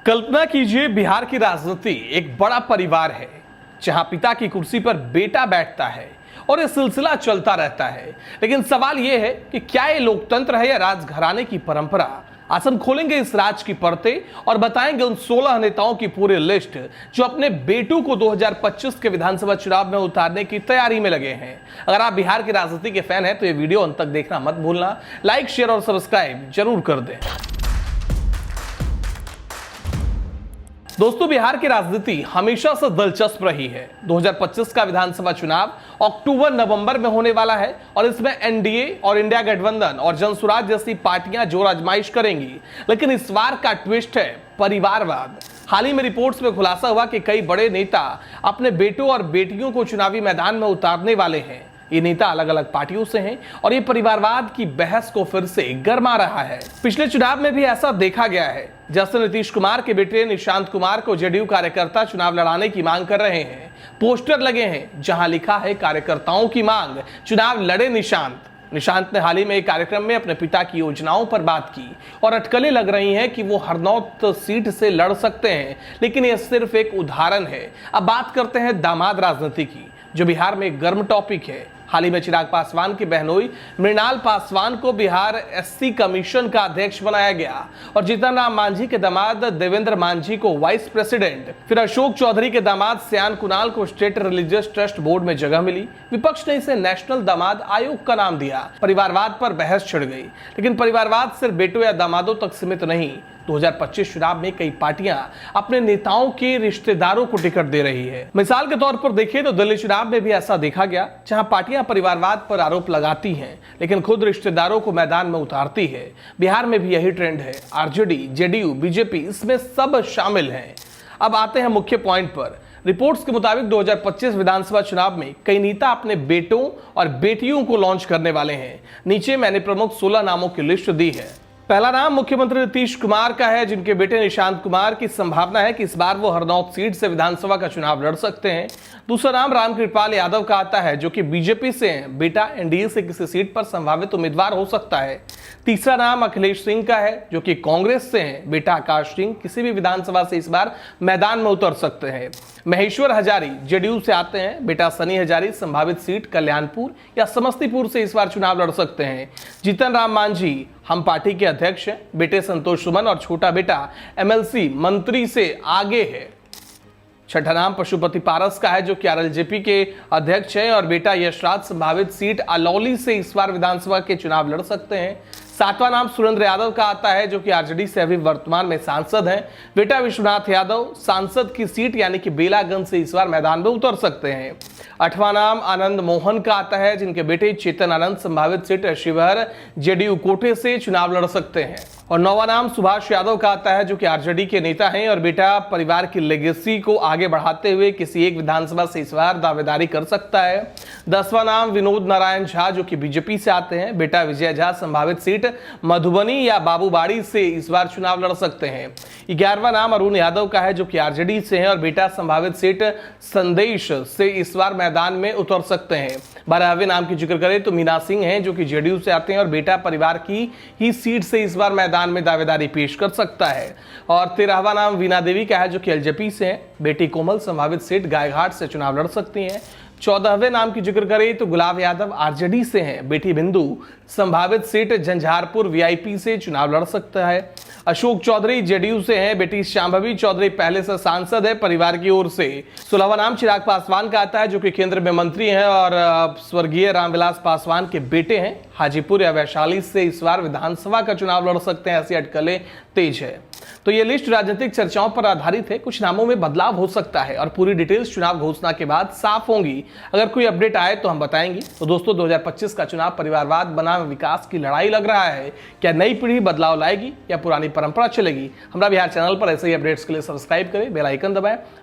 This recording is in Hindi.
कल्पना कीजिए, बिहार की राजनीति एक बड़ा परिवार है जहां पिता की कुर्सी पर बेटा बैठता है और यह सिलसिला चलता रहता है। लेकिन सवाल यह है कि क्या ये लोकतंत्र है या राजघराने की परंपरा। आज हम खोलेंगे इस राज की परतें और बताएंगे उन 16 नेताओं की पूरी लिस्ट जो अपने बेटों को 2025 के विधानसभा चुनाव में उतारने की तैयारी में लगे हैं। अगर आप बिहार की राजनीति के फैन हैं तो ये वीडियो अंत तक देखना मत भूलना। लाइक, शेयर और सब्सक्राइब जरूर कर दें। दोस्तों, बिहार की राजनीति हमेशा से दिलचस्प रही है। 2025 का विधानसभा चुनाव अक्टूबर-नवंबर में होने वाला है और इसमें एनडीए और इंडिया गठबंधन और जनसुराज जैसी पार्टियां जोर आजमाइश करेंगी। लेकिन इस बार का ट्विस्ट है परिवारवाद। हाल ही में रिपोर्ट्स में खुलासा हुआ कि कई बड़े नेता अपने बेटों और बेटियों को चुनावी मैदान में उतारने वाले हैं। ये नेता अलग अलग पार्टियों से हैं और ये परिवारवाद की बहस को फिर से गरमा रहा है। पिछले चुनाव में भी ऐसा देखा गया है। जैसे नीतीश कुमार के बेटे निशांत कुमार को जेडीयू कार्यकर्ता चुनाव लड़ाने की मांग कर रहे हैं। पोस्टर लगे हैं जहां लिखा है कार्यकर्ताओं की मांग, चुनाव लड़े निशांत। निशांत ने हाल ही में एक कार्यक्रम में अपने पिता की योजनाओं पर बात की और अटकलें लग रही हैं कि वो हरनौत सीट से लड़ सकते हैं, लेकिन यह सिर्फ एक उदाहरण है। अब बात करते हैं दामाद राजनीति की, जो बिहार में एक गर्म टॉपिक है। हाल ही में चिराग पासवान की बहनोई मृणाल पासवान को बिहार एससी कमीशन का अध्यक्ष बनाया गया और जीतन राम मांझी के दामाद देवेंद्र मांझी को वाइस प्रेसिडेंट, फिर अशोक चौधरी के दामाद श्यान कुणाल को स्टेट रिलीजियस ट्रस्ट बोर्ड में जगह मिली। विपक्ष ने इसे नेशनल दामाद आयोग का नाम दिया। परिवारवाद पर बहस छिड़ गई, लेकिन परिवारवाद सिर्फ बेटों या दामादों तक सीमित नहीं। 2025 चुनाव में कई पार्टियां अपने नेताओं के रिश्तेदारों को टिकट दे रही है। मिसाल के तौर पर देखिए तो दिल्ली चुनाव में भी ऐसा देखा गया, जहां पार्टियां परिवारवाद पर आरोप लगाती हैं लेकिन खुद रिश्तेदारों को मैदान में उतारती है। बिहार में भी यही ट्रेंड है। आरजेडी, जेडीयू, बीजेपी, इसमें सब शामिल हैं। अब आते हैं मुख्य पॉइंट पर। रिपोर्ट्स के मुताबिक 2025 विधानसभा चुनाव में कई नेता अपने बेटों और बेटियों को लॉन्च करने वाले हैं। नीचे मैंने प्रमुख 16 नामों की लिस्ट दी है। पहला नाम मुख्यमंत्री नीतीश कुमार का है, जिनके बेटे निशांत कुमार की संभावना है कि इस बार वो हरनौत सीट से विधानसभा का चुनाव लड़ सकते हैं। दूसरा नाम रामकृपाल यादव का आता है, जो कि बीजेपी से हैं। बेटा एनडीए से किसी सीट पर संभावित उम्मीदवार हो सकता है। तीसरा नाम अखिलेश सिंह का है, जो कि कांग्रेस से हैं। बेटा आकाश सिंह किसी भी विधानसभा से इस बार मैदान में उतर सकते हैं। महेश्वर हजारी जेडीयू से आते हैं। बेटा सनी हजारी संभावित सीट कल्याणपुर या समस्तीपुर से इस बार चुनाव लड़ सकते हैं। जीतन राम मांझी हम पार्टी के अध्यक्ष हैं। बेटे संतोष सुमन और छोटा बेटा एमएलसी मंत्री से आगे है। छठा नाम पशुपति पारस का है, जो कि आरएलजेपी के अध्यक्ष हैं और बेटा यशराज संभावित सीट अलौली से इस बार विधानसभा के चुनाव लड़ सकते हैं। सातवां नाम सुरेंद्र यादव का आता है, जो कि आरजेडी से अभी वर्तमान में सांसद हैं। बेटा विश्वनाथ यादव सांसद की सीट यानी कि बेलागंज से इस बार मैदान में उतर सकते हैं। आठवां नाम आनंद मोहन का आता है, जिनके बेटे चेतन आनंद संभावित सीट शिवहर जेडीयू कोटे से चुनाव लड़ सकते हैं। और नौवां नाम सुभाष यादव का आता है, जो कि आरजेडी के नेता हैं और बेटा परिवार की लेगेसी को आगे बढ़ाते हुए किसी एक विधानसभा से इस बार दावेदारी कर सकता है। 10वां नाम विनोद नारायण झा, जो कि बीजेपी से आते हैं। बेटा विजय झा संभावित सीट मधुबनी या बाबूबाड़ी से इस बार चुनाव लड़ सकते हैं। 11वां नाम अरुण यादव का है, जो कि आरजेडी से हैं और बेटा संभावित सीट संदेश से इस बार मैदान में उतर सकते हैं। 12वें नाम की जिक्र करें तो मीना सिंह हैं, जो कि जेडीयू से आते हैं और बेटा परिवार की ही सीट से इस बार मैदान में दावेदारी पेश कर सकता है। और 13वां नाम वीणा देवी का है, जो कि एलजेपी से हैं। बेटी कोमल संभावित सीट गायघाट से चुनाव लड़ सकती हैं। 14वें नाम की जिक्र करें तो गुलाब यादव आरजेडी से हैं। बेटी बिंदु संभावित सीट झंझारपुर वीआईपी से चुनाव लड़ सकता है। अशोक चौधरी जेडीयू से हैं। बेटी शांभवी चौधरी पहले से सांसद है परिवार की ओर से। 16वां नाम चिराग पासवान का आता है, जो कि केंद्र में मंत्री हैं और स्वर्गीय रामविलास पासवान के बेटे हैं। हाजीपुर या वैशाली से इस बार विधानसभा का चुनाव लड़ सकते हैं। ऐसी अटकलें तेज है। तो ये लिस्ट राजनीतिक चर्चाओं पर आधारित है। कुछ नामों में बदलाव हो सकता है और पूरी डिटेल्स चुनाव घोषणा के बाद साफ होंगी। अगर कोई अपडेट आए तो हम बताएंगे। तो दोस्तों, 2025 का चुनाव परिवारवाद बनाम विकास की लड़ाई लग रहा है। क्या नई पीढ़ी बदलाव लाएगी या पुरानी परंपरा चलेगी? हमारा बिहार चैनल पर ऐसे ही अपडेट्स के लिए सब्सक्राइब करें, बेल आइकन दबाएं